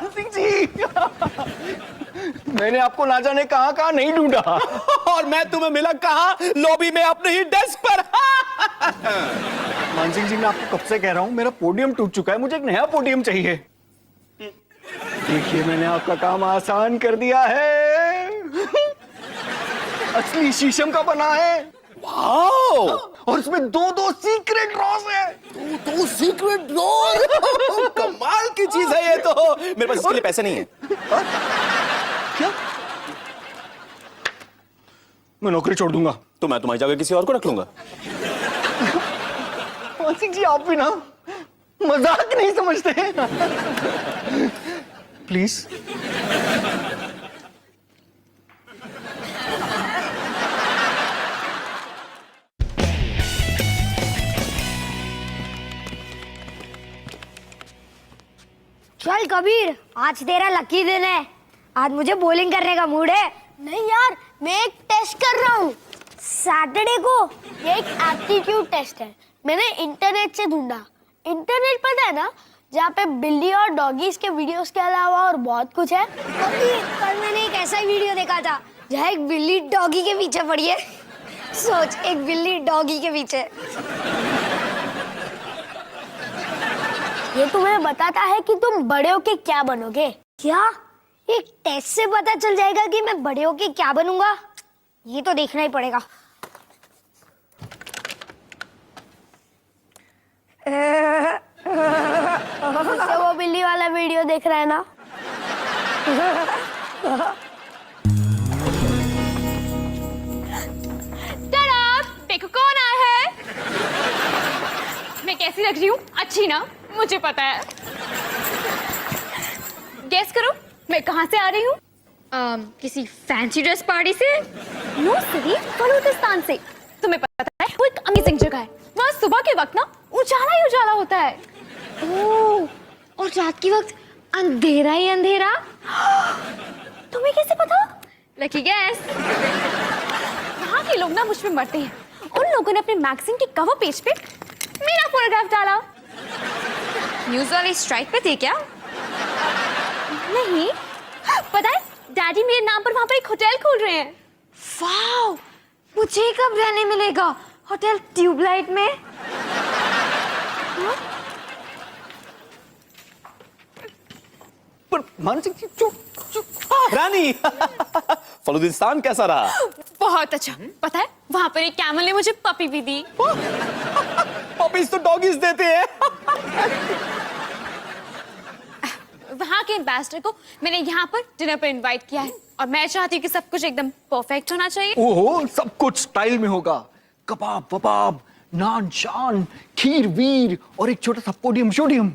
मानसिंह जी, मैंने आपको ना जाने कहां नहीं ढूंढा। और मैं तुम्हें मिला कहां? लॉबी में अपने ही डेस्क पर। मानसिंह जी, मैं आपको कब से कह रहा हूं, मेरा पोडियम टूट चुका है, मुझे एक नया पोडियम चाहिए। देखिए, मैंने आपका काम आसान कर दिया है। असली शीशम का बना है। वाओ! और उसमें दो सीक्रेट ड्रॉर्स है। तो सीक्रेट ड्रॉर। कमाल की चीज है ये तो। मेरे पास इसके लिए पैसे नहीं है। क्या? मैं नौकरी छोड़ दूंगा। तो मैं तुम्हारी जगह किसी और को रख लूंगा। मानसिंह जी, आप भी ना मजाक नहीं समझते। प्लीज। चल कबीर, आज तेरा लकी दिन है। आज मुझे बॉलिंग करने का मूड है। नहीं यार, मैं एक टेस्ट कर रहा हूँ सैटरडे को। ये एक एप्टीट्यूड टेस्ट है, मैंने इंटरनेट से ढूंढा। इंटरनेट पता है ना, जहाँ पे बिल्ली और डॉगीज के वीडियोस के अलावा और बहुत कुछ है। कबीर, कल मैंने एक ऐसा वीडियो देखा था जहाँ एक बिल्ली डॉगी के पीछे पड़ी है। सोच, एक बिल्ली डॉगी के पीछे। ये तुम्हें बताता है कि तुम बड़े होके क्या बनोगे। क्या एक टेस्ट से पता चल जाएगा कि मैं बड़े होके क्या बनूंगा? ये तो देखना ही पड़ेगा। तो वो बिल्ली वाला वीडियो देख रहा है ना। देखो कौन आया है। मैं कैसी लग रही हूँ? अच्छी ना? मुझे पता है। गेस करो मैं कहाँ से आ रही हूँ? किसी फैंसी ड्रेस पार्टी से? नो सिरी, बलूचिस्तान से। तुम्हें पता है वो एक अमेजिंग जगह है। वहाँ सुबह के वक्त ना उजाला ही उजाला होता है। ओह, और रात के वक्त अंधेरा ही अंधेरा। तुम्हें कैसे पता? Lucky gas. वहाँ के लोग ना मुझ पे मरते हैं। उन लोगों ने अपने मैगजीन के कवर पेज पे मेरा फोटोग्राफ डाला। न्यूज़ वाले स्ट्राइक पे थे क्या? नहीं, पता है डैडी मेरे नाम पर वहाँ पर एक होटल खोल रहे हैं। वाओ, मुझे कब रहने मिलेगा होटल ट्यूबलाइट में? पर मानसिंह जी, चुप चुप। रानी, फलूदिस्तान कैसा रहा? बहुत अच्छा। पता है वहाँ पर एक कैमल ने मुझे पपी भी दी। पपीज तो डॉगीज देते हैं। वहाँ के एम्बेसडर को मैंने यहाँ पर डिनर पर इनवाइट किया है और मैं चाहती हूँ कि सब कुछ एकदम परफेक्ट होना चाहिए। ओहो, सब कुछ स्टाइल में होगा। कबाब वबाब, नान शान, खीर वीर और एक छोटा सा पोडियम शोडियम।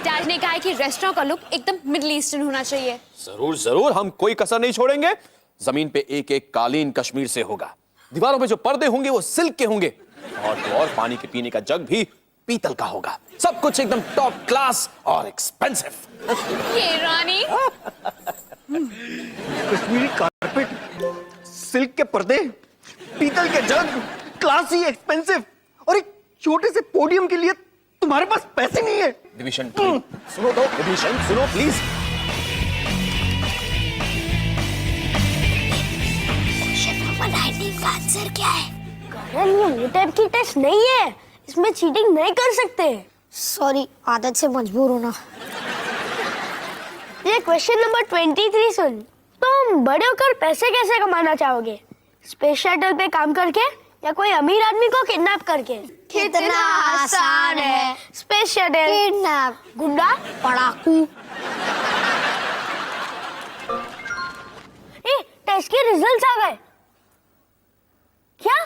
डैड ने कहा है कि रेस्टोरेंट का लुक एकदम मिडिल ईस्टर्न होना चाहिए। जरूर जरूर, हम कोई कसर नहीं छोड़ेंगे। जमीन पे एक एक कालीन कश्मीर से होगा। दीवारों पे जो पर्दे होंगे वो सिल्क के होंगे। और तो और पानी के पीने का जग भी पीतल का होगा। सब कुछ एकदम टॉप क्लास और एक्सपेंसिव। ये रानी। कश्मीरी कारपेट, सिल्क के पर्दे, पीतल के जग, क्लासी, एक्सपेंसिव और एक छोटे से पोडियम के लिए तुम्हारे पास पैसे नहीं है। डिवीजन सुनो तो, डिवीजन सुनो प्लीज। का आंसर क्या है? करण, ये वो टाइप की टेस्ट नहीं है, इसमें चीटिंग नहीं कर सकते। सॉरी, आदत से मजबूर होना। ये क्वेश्चन नंबर 23 सुन। तुम बड़े होकर पैसे कैसे कमाना चाहोगे? स्पेस शटल पे काम करके या कोई अमीर आदमी को किडनैप करके? कितना आसान है। स्पेस शटल, किडनैप, गुंडा, पड़ाकू। टेस्ट के रिजल्ट्स आ गए। क्या?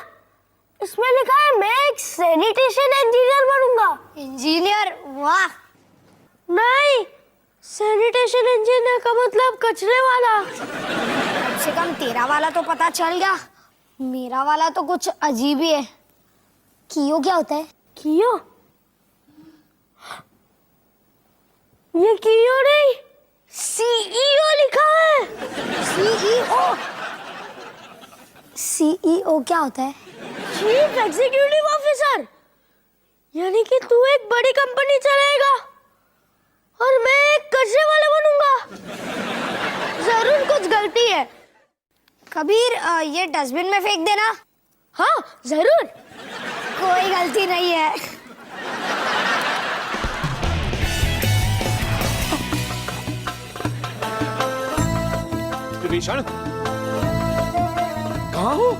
इसमें लिखा है मैं एक सैनिटेशन इंजीनियर बनूंगा। इंजीनियर? वाह। नहीं, सैनिटेशन इंजीनियर का मतलब कचरे वाला। कम से कम तेरा वाला तो पता चल गया, मेरा वाला तो कुछ अजीब ही है। कियो क्या होता है? कियो? ये कियो नहीं, सीईओ लिखा है। सीईओ? सीईओ क्या होता है? Chief executive officer. यानी कि तू एक बड़ी कंपनी चलाएगा और मैं एक गलती है। कबीर ये डस्टबिन में फेंक देना। हाँ जरूर। कोई गलती नहीं है। विभीषण, कहाँ हो?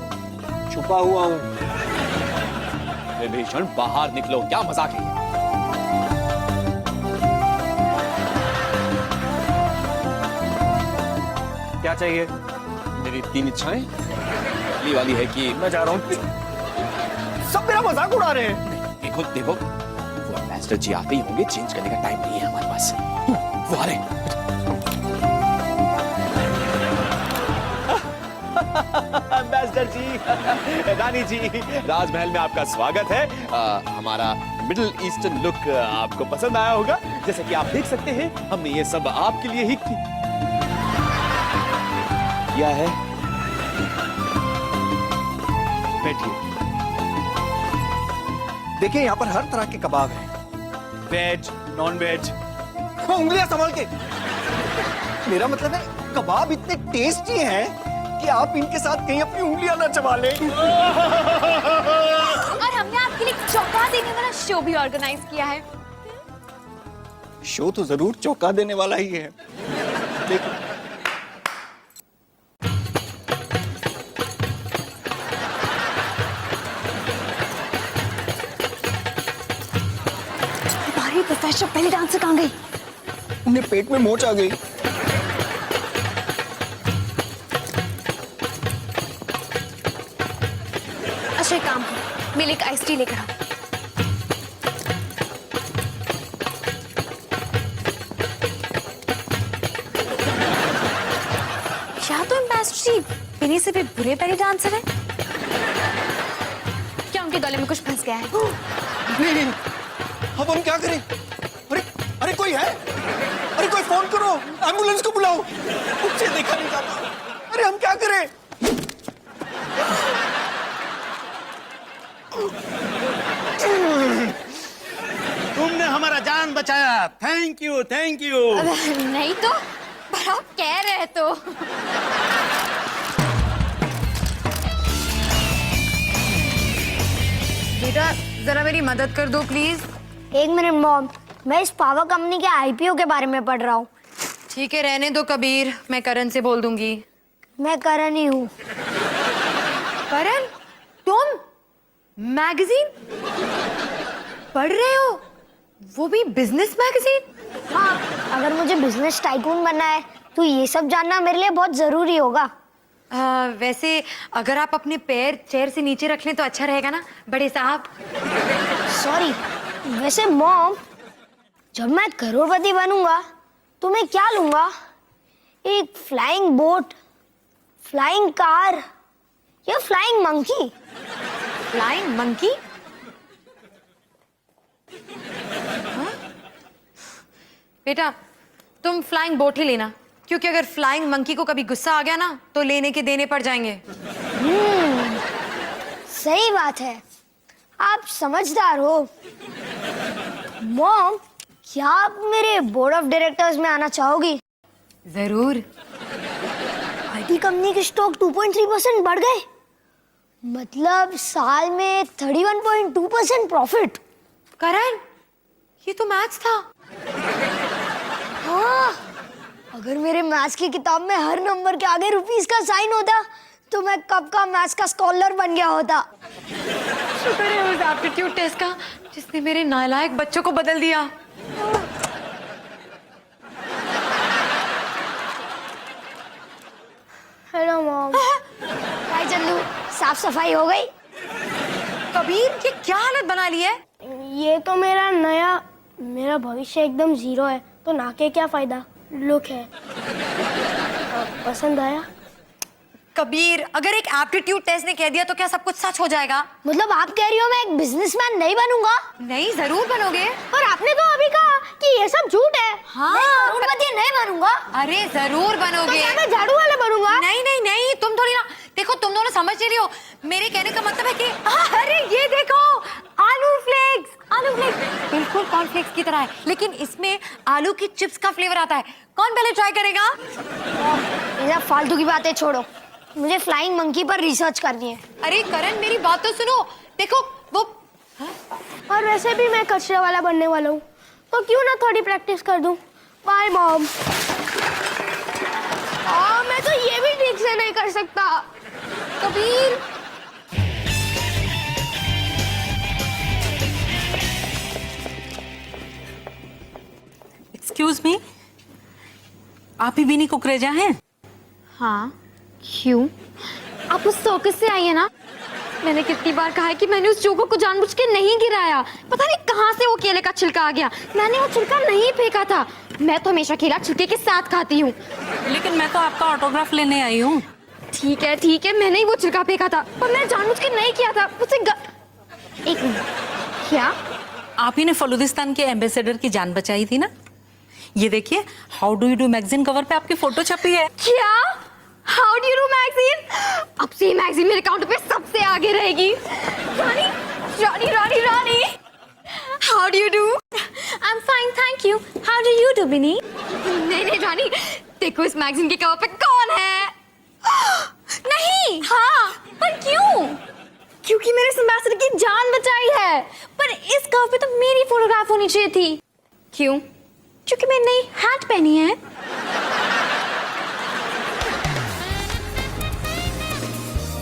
छुपा हुआ हूं। विभीषण बाहर निकलो, क्या मजाक है? क्या चाहिए? मेरी 3 इच्छाएं। पहली वाली है कि मैं जा रहा हूं। सब मेरा मजाक उड़ा रहे हैं। देखो देखो, वो एम्बेसडर जी आते ही होंगे, चेंज करने का टाइम नहीं है हमारे पास। वो आ रहे हैं। एम्बेसडर जी, रानी जी, राजमहल में आपका स्वागत है। हमारा मिडिल ईस्टर्न लुक आपको पसंद आया होगा। जैसे कि आप देख सकते हैं, हमने ये सब आपके लिए ही किया है। बैठिए। देखिए यहाँ पर हर तरह के कबाब हैं, वेज, नॉन वेज। उंगलियां संभाल के। मेरा मतलब है कबाब इतने टेस्टी हैं कि आप इनके साथ कहीं अपनी उंगलियां ना चबा लें। और हमने आपके लिए चौंका देने वाला शो भी ऑर्गेनाइज किया है। शो तो जरूर चौंका देने वाला ही है। देखो हमारी प्रोफेसर पहले डांसर कहाँ गई? उन्हें पेट में मोच आ गई। अच्छा एक काम करो, मेरे लिए एक आइस टी लेकर आओ। क्या तो एम्बेसडर जी पीने से भी बुरे पहले डांसर है? क्या उनके गले में कुछ फंस गया है? नहीं, अब हम क्या करें? अरे अरे कोई है? अरे कोई फोन करो, एम्बुलेंस को बुलाओ। मुझसे देखा नहीं जाता। अरे हम क्या करें? तुमने हमारा जान बचाया। Thank you, thank you. नहीं तो, पर आप कह रहे तो। बेटा जरा मेरी मदद कर दो प्लीज। एक मिनट मॉम, मैं इस पावर कंपनी के आईपीओ के बारे में पढ़ रहा हूँ। ठीक है रहने दो कबीर, मैं करण से बोल दूंगी। मैं करण ही हूँ। करण, तुम मैगजीन पढ़ रहे हो? वो भी बिजनेस मैगजीन? हाँ, अगर मुझे बिजनेस टाइकून बनना है तो ये सब जानना मेरे लिए बहुत जरूरी होगा। वैसे अगर आप अपने पैर चेयर से नीचे रख लें तो अच्छा रहेगा ना बड़े साहब। सॉरी, वैसे मॉम, जब मैं करोड़पति बनूंगा तो मैं क्या लूंगा? एक फ्लाइंग बोट, फ्लाइंग कार या फ्लाइंग मंकी? Flying monkey? बेटा तुम फ्लाइंग बोट ही लेना, क्योंकि अगर फ्लाइंग मंकी को कभी गुस्सा आ गया ना तो लेने के देने पड़ जाएंगे। सही बात है, आप समझदार हो। मॉम, क्या आप मेरे बोर्ड ऑफ डायरेक्टर्स में आना चाहोगी? जरूर। आईटी कंपनी के स्टॉक 2.3% बढ़ गए, मतलब साल में 31.2% प्रॉफिट। करण, ये तो मैथ्स था। हाँ, अगर मेरे मैथ्स की किताब में हर नंबर के आगे रुपीस का साइन होता तो मैं कब का मैथ्स का स्कॉलर बन गया होता। शुक्र है उस एप्टीट्यूड टेस्ट का जिसने मेरे नालायक बच्चों को बदल दिया। Hello mom. हाय चंदू, साफ सफाई हो गई? कबीर, ये क्या हालत बना ली है? ये तो मेरा भविष्य एकदम जीरो है, तो ना के क्या फायदा। लुक है। पसंद आया? कबीर, अगर एक एप्टीट्यूड टेस्ट ने कह दिया तो क्या सब कुछ सच हो जाएगा? मतलब आप कह रही हो मैं एक बिजनेसमैन नहीं बनूंगा? नहीं, जरूर बनोगे। पर आपने तो अभी कहा कि ये सब झूठ है। हाँ करोड़पति नहीं बनूंगा। अरे जरूर तो बनोगे। क्या मैं झाड़ू वाला बनूंगा? नहीं नहीं नहीं, तुम थोड़ी ना, देखो तुम दोनों समझ नहीं रही हो। मेरे कहने का मतलब है कि अरे ये देखो, आलू फ्लेक्स, आलू फ्लेक्स बिल्कुल कॉर्नफ्लेक्स की तरह है, लेकिन इसमें आलू की चिप्स का फ्लेवर आता है। कौन पहले ट्राई करेगा? ये सब फालतू की बातें छोड़ो, मुझे फ्लाइंग मंकी पर रिसर्च करनी है। अरे करण मेरी बात तो सुनो, देखो वो और वैसे भी मैं कचरे वाला बनने वाला हूँ, तो क्यों ना थोड़ी प्रैक्टिस कर दूं। Bye mom. मैं तो ये भी ठीक से नहीं कर सकता। कबीर, एक्सक्यूज मी, आप ही बिनी कुकरेजा हैं? हाँ, क्यों? आप उस सर्कस से आई है ना? मैंने कितनी बार कहा है कि मैंने उस चोको को जानबूझ के नहीं गिराया। पता नहीं कहाँ से वो केले का छिलका आ गया। मैंने वो छिलका नहीं फेंका था। मैं तो हमेशा केला छिलके के साथ खाती हूँ। लेकिन मैं तो आपका ऑटोग्राफ लेने आई हूँ। ठीक है, मैंने ही वो छिलका फेंका था, पर मैं जानबूझ के नहीं किया था। मुझसे एक मिनट, क्या? आप ही ने फलूदिस्तान के एम्बेसडर की जान बचाई थी ना? ये देखिए, how do you do magazine cover पे आपकी फोटो छपी है। क्या? How do you do magazine? अब से मैगजीन मेरे काउंटर पे सबसे आगे रहेगी। Rani, Rani, Rani, Rani, how do you do? I am fine, thank you. How do you do Bini? नहीं रानी, देखो इस मैगजीन के कवर पे कौन है? नहीं, हाँ, पर क्यों? क्योंकि मैंने इस एम्बेसडर की जान बचाई है। पर इस कवर पे तो मेरी फोटोग्राफ होनी चाहिए थी। क्यों? क्योंकि मैंने नई हैट पहनी है।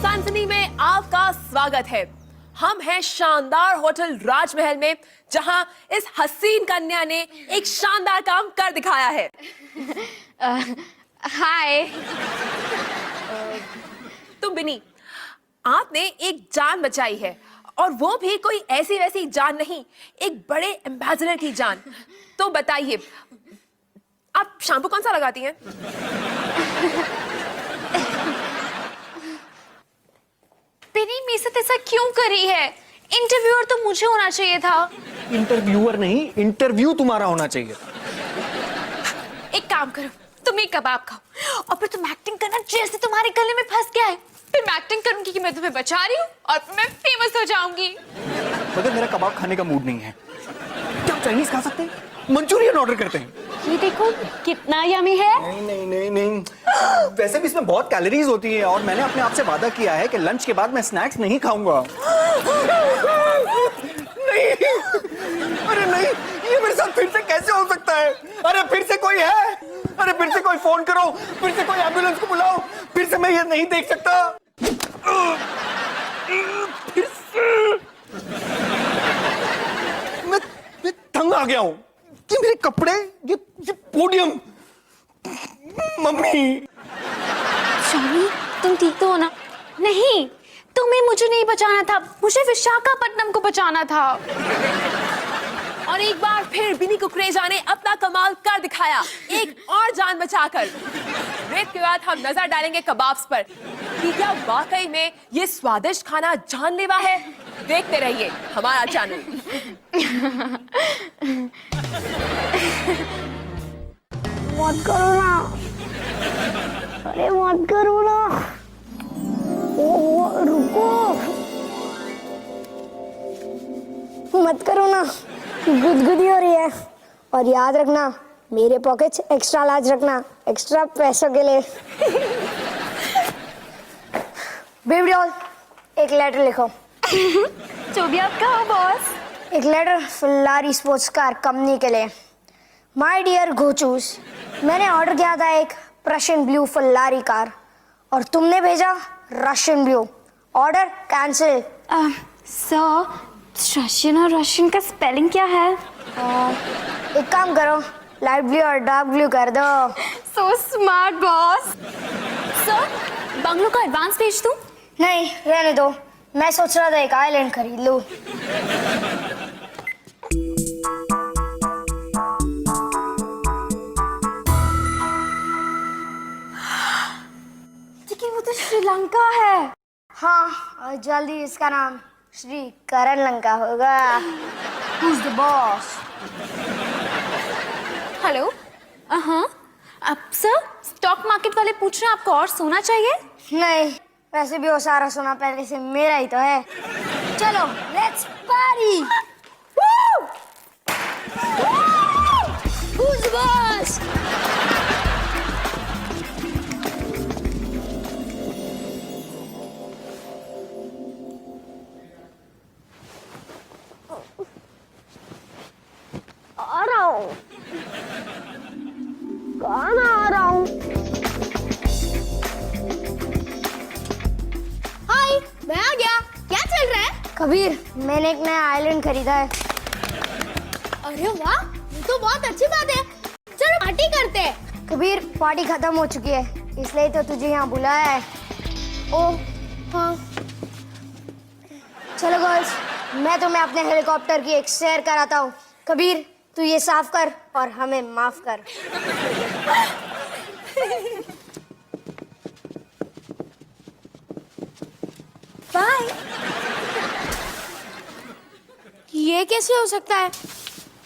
सनसनी में आपका स्वागत है। हम हैं शानदार होटल राजमहल में, जहां इस हसीन कन्या ने एक शानदार काम कर दिखाया है। हाय। तो बिनी, आपने एक जान बचाई है, और वो भी कोई ऐसी वैसी जान नहीं, एक बड़े एम्बेसडर की जान। तो बताइए, आप शैम्पू कौन सा लगाती हैं? बिनी मेरे साथ ऐसा क्यों करी है? इंटरव्यूअर तो मुझे होना चाहिए था। इंटरव्यूअर नहीं, इंटरव्यू तुम्हारा होना चाहिए। एक काम करो, तुम एक कबाब खाओ और फिर तुम एक्टिंग करना जैसे तुम्हारे गले में फंस गया है। फिर मैं एक्टिंग करूंगी कि मैं तुम्हें बचा रही हूँ और फिर मैं फेमस हो जाऊंगी। मगर मेरा कबाब खाने का मूड नहीं है। क्या चाइनीज खा सकते हैं? मंचूरियन ऑर्डर करते हैं। ये देखो कितना यमी है। नहीं नहीं नहीं नहीं, वैसे भी इसमें बहुत कैलोरीज होती है, और मैंने अपने आप से वादा किया है कि लंच के बाद मैं स्नैक्स नहीं खाऊंगा। नहीं, अरे नहीं, ये मेरे साथ फिर से कैसे हो सकता है? अरे फिर से कोई है? अरे फिर से कोई फोन करो, फिर से कोई एम्बुलेंस को बुलाओ, फिर से मैं ये नहीं देख सकता। फिर से मैं तंग आ गया हूं कि मेरे कपड़े, ये पोडियम। मम्मी, शामी, तुम ठीक तो हो ना? नहीं, तुम्हें मुझे नहीं बचाना था, मुझे विशाखापट्टनम को बचाना था। और एक बार फिर बिनी कुकरेजा ने अपना कमाल कर दिखाया, एक और जान बचाकर। ब्रेक के बाद हम नजर डालेंगे कबाब्स पर कि क्या वाकई में ये स्वादिष्ट खाना जानलेवा है। देखते रहिए हमारा चैनल। मत करो ना, अरे मत करो ना। ओ रुको, मत करो ना, गुदगुदी हो रही है। और याद रखना, मेरे पॉकेट्स एक्स्ट्रा लार्ज रखना, एक्स्ट्रा पैसों के लिए। बेबी डॉल, एक लेटर लिखो। जो भी आप कहो बॉस। एक लेटर फुल्लारी स्पोर्ट्स कार कंपनी के लिए। माय डियर गोचूस, मैंने ऑर्डर किया था एक प्रशियन ब्लू फुल्लारी कार, और तुमने भेजा Russian blue. Order cancel. Sir, Russian और रशियन का स्पेलिंग क्या है? एक काम करो, लाइट ब्लू और डार्क ब्लू कर दो। So smart boss. Sir, bungalow का एडवांस भेज दूं? नहीं, रहने दो, मैं सोच रहा था एक आइलैंड खरीद लूं। लेकिन वो तो श्रीलंका है। हाँ, और जल्दी इसका नाम श्री करण लंका होगा। Who's the boss? हेलो, हाँ, अब सर स्टॉक मार्केट वाले पूछ रहे हैं आपको और सोना चाहिए? नहीं, वैसे भी वो सारा सोना पहले से मेरा ही तो है। चलो लेट्स पार्टी। Who's boss? आ रहा हूँ, कहाँ आ रहा हूँ? हाय, मैं आ गया। क्या चल रहा है? कबीर, मैंने एक नया आइलैंड खरीदा है। अरे वाह, ये तो बहुत अच्छी बात है। चलो पार्टी करते हैं। कबीर, पार्टी खत्म हो चुकी है, इसलिए तो तुझे यहाँ बुलाया है। ओ हाँ, चलो गर्ल्स, मैं तुम्हें अपने हेलीकॉप्टर की एक सैर कराता हूँ। कबीर, तू ये साफ कर और हमें माफ कर। बाय। ये कैसे हो सकता है?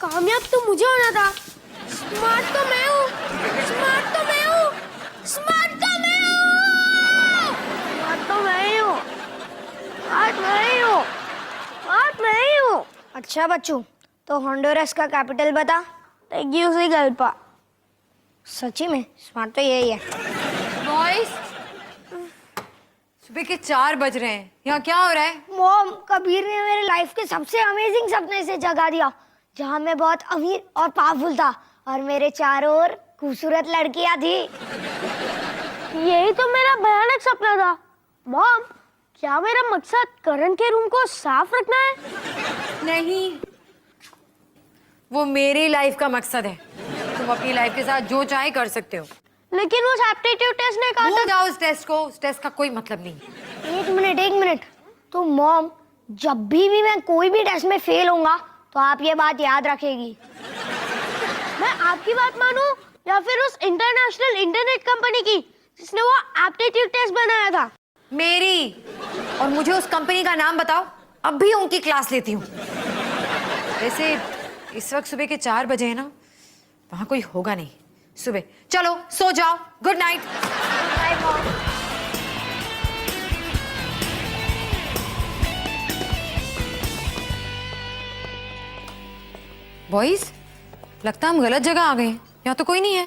कामयाब तो मुझे होना था। स्मार्ट तो मैं हूँ। स्मार्ट तो मैं हूँ। स्मार्ट तो मैं हूँ। स्मार्ट तो मैं ही हूँ। स्मार्ट मैं ही हूँ। स्मार्ट मैं ही हूँ। अच्छा बच्चों, तो होंडुरस का कैपिटल बता। तेगुसिगल्पा। सच्ची में स्मार्ट तो यही है। बॉयज, सुबह के 4 बज रहे हैं, यहाँ क्या हो रहा है? मॉम, कबीर ने मेरे लाइफ के सबसे अमेजिंग सपने से जगा दिया, जहाँ मैं बहुत अमीर और पावरफुल था और मेरे चारों ओर खूबसूरत लड़कियाँ थी। यही तो मेरा भयानक सपना था। मॉम, क्या मेरा मकसद करण के रूम को साफ रखना है? नहीं, वो मेरी लाइफ का मकसद है। तुम अपनी लाइफ के साथ जो चाहे कर सकते हो। लेकिन उस एप्टीट्यूड टेस्ट ने कहा भूल जाओ उस टेस्ट को, उस टेस्ट का कोई मतलब नहीं। एक मिनट। तो मॉम, जब भी मैं कोई भी टेस्ट में फेल होऊंगा तो आप ये बात याद रखेगी। मैं आपकी बात मानूं या फिर उस इंटरनेशनल इंटरनेट कंपनी की जिसने वो एप्टीट्यूड टेस्ट बनाया था? मेरी। और मुझे उस कंपनी का नाम बताओ, अब भी उनकी क्लास लेती हूँ। वैसे इस वक्त सुबह के 4 बजे है ना, वहां कोई होगा नहीं। सुबह चलो सो जाओ। Good night. Bye mom. Boys, लगता है हम गलत जगह आ गए। यहाँ तो कोई नहीं है।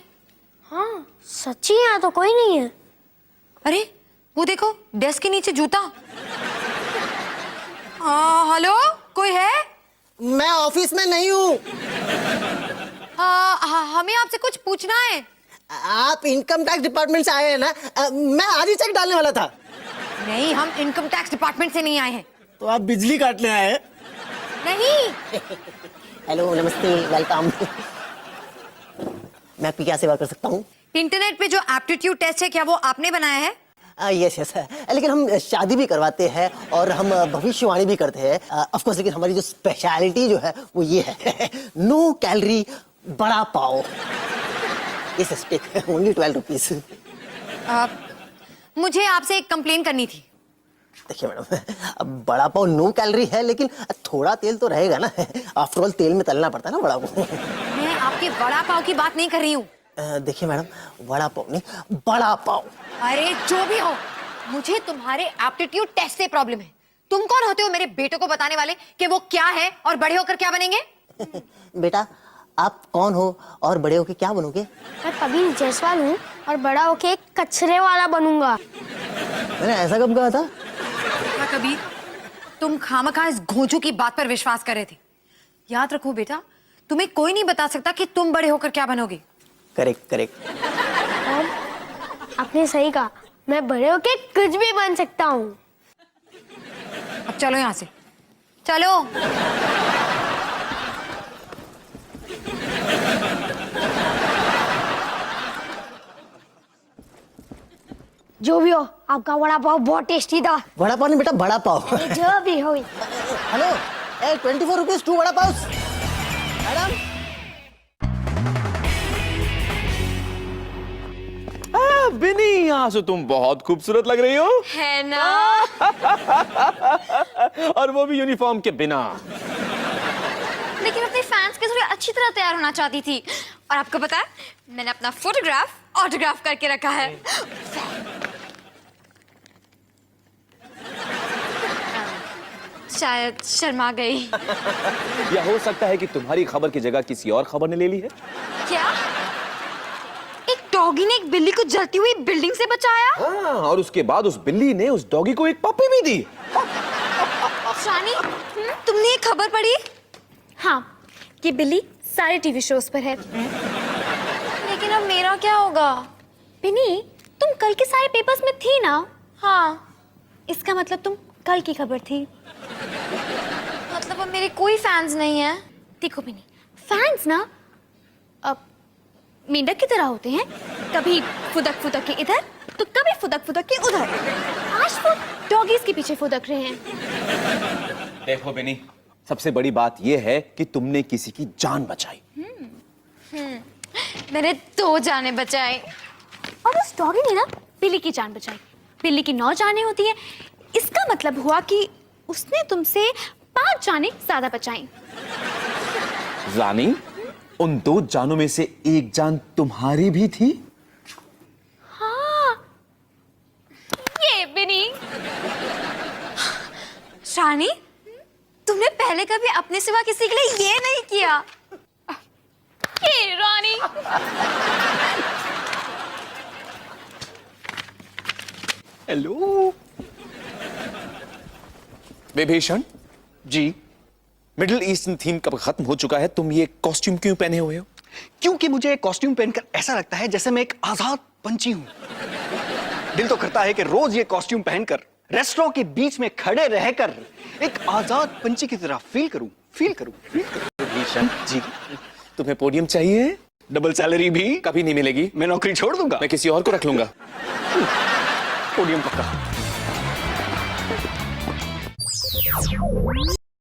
हाँ, सच्ची यहाँ तो कोई नहीं है। अरे वो देखो, डेस्क के नीचे जूता। हेलो, कोई है? मैं ऑफिस में नहीं हूँ। हमें आपसे कुछ पूछना है। आप इनकम टैक्स डिपार्टमेंट से आए हैं ना? मैं आज ही चेक डालने वाला था। नहीं, हम इनकम टैक्स डिपार्टमेंट से नहीं आए हैं। तो आप बिजली काटने आए हैं? नहीं। हेलो, नमस्ते, वेलकम। मैं आपकी क्या सेवा कर सकता हूँ? इंटरनेट पे जो एप्टीट्यूड टेस्ट है, क्या वो आपने बनाया है? यस यस, लेकिन हम शादी भी करवाते हैं और हम भविष्यवाणी भी करते हैं ऑफ कोर्स। लेकिन हमारी जो स्पेशलिटी जो है वो ये है, no calorie vada pav. Yes yes, take only 12 rupees. मुझे आपसे एक कंप्लेन करनी थी। देखिए मैडम, अब बड़ा पाव नो कैलोरी है, लेकिन थोड़ा तेल तो रहेगा ना। आफ्टर ऑल तेल में तलना पड़ता है ना बड़ा पाव। मैं आपके बड़ा पाव की बात नहीं कर रही हूँ। देखिए मैडम, बड़ा पाव नहीं, बड़ा पाव। अरे जो भी हो, मुझे तुम्हारे एप्टीट्यूड टेस्ट से प्रॉब्लम है। तुम कौन होते हो मेरे बेटे को बताने वाले कि वो क्या है और बड़े होकर क्या बनेंगे? बेटा, आप कौन हो और बड़े होके क्या बनोगे? मैं कबीर जायसवाल हूँ और बड़ा होके एक कचरे वाला बनूंगा। मैंने ऐसा कब कहा था? क्या कबीर, तुम खामखा इस घोंचू की बात पर विश्वास कर रहे थे। याद रखो बेटा, तुम्हें कोई नहीं बता सकता कि तुम बड़े होकर क्या बनोगे। Correct correct. आपने सही कहा, मैं बड़े होके कुछ भी बन सकता हूँ। अब चलो यहाँ से, चलो। जो भी हो, आपका वड़ा पाव बहुत टेस्टी था। बड़ा पाव नहीं बेटा, बड़ा पाव। जो भी हो। Hello, 24 rupees 2 vada pav. Madam, बिनी, आज तो तुम बहुत खूबसूरत लग रही हो। है ना? और वो भी यूनिफॉर्म के बिना। लेकिन अपने फैंस के थोड़ी अच्छी तरह तैयार होना चाहती थी। और आपको पता है मैंने अपना फोटोग्राफ ऑटोग्राफ करके रखा है। शायद शर्मा गई। या हो सकता है कि तुम्हारी खबर की जगह किसी और खबर ने ले ली है। क्या एक डॉगी ने एक बिल्ली को जलती हुई बिल्डिंग से बचाया? हाँ, और उसके बाद उस बिल्ली ने उस डॉगी को एक पप्पी भी दी। शानी, तुमने ये खबर पढ़ी? हाँ, ये बिल्ली सारे टीवी शोज पर है। लेकिन अब मेरा क्या होगा? बिनी, तुम कल के सारे पेपर्स में थी ना? हाँ, इसका मतलब तुम कल की खबर थी। मतलब अब मेरे कोई फैंस नहीं है। देखो बिनी, फैंस ना अब मेंढक की तरह होते हैं, कभी फुदक फुदक के इधर तो कभी फुदक फुदक के उधर। आज वो डॉगीज के पीछे फुदक रहे हैं। देखो बेनी, सबसे बड़ी बात यह है कि तुमने किसी की जान बचाई। मैंने 2 जानें बचाई और उस डॉगी ने ना बिल्ली की जान बचाई। बिल्ली की 9 जानें होती हैं, इसका मतलब हुआ कि उसने तुमसे 5 जानें ज्यादा बचाई। रानी, उन 2 जानों में से एक जान तुम्हारी भी थी? हाँ, ये बिनी। शानी, तुमने पहले कभी अपने सिवा किसी के लिए ये नहीं किया। ये रानी। Hello Vibhishan ji. Middle eastern theme कब खत्म हो चुका है, तुम ये कॉस्ट्यूम क्यों पहने हुए हो? क्योंकि मुझे कॉस्ट्यूम पहनकर ऐसा लगता है जैसे मैं एक आजाद पंछी हूं। दिल तो करता है कि रोज ये कॉस्ट्यूम पहनकर रेस्टोरेंट के बीच में खड़े रहकर एक आजाद पंछी की तरह फील करूं। विभीषण जी, तुम्हें पोडियम चाहिए? डबल सैलरी भी कभी नहीं मिलेगी। मैं नौकरी छोड़ दूंगा। मैं किसी और को रख लूंगा। पोडियम पक्का।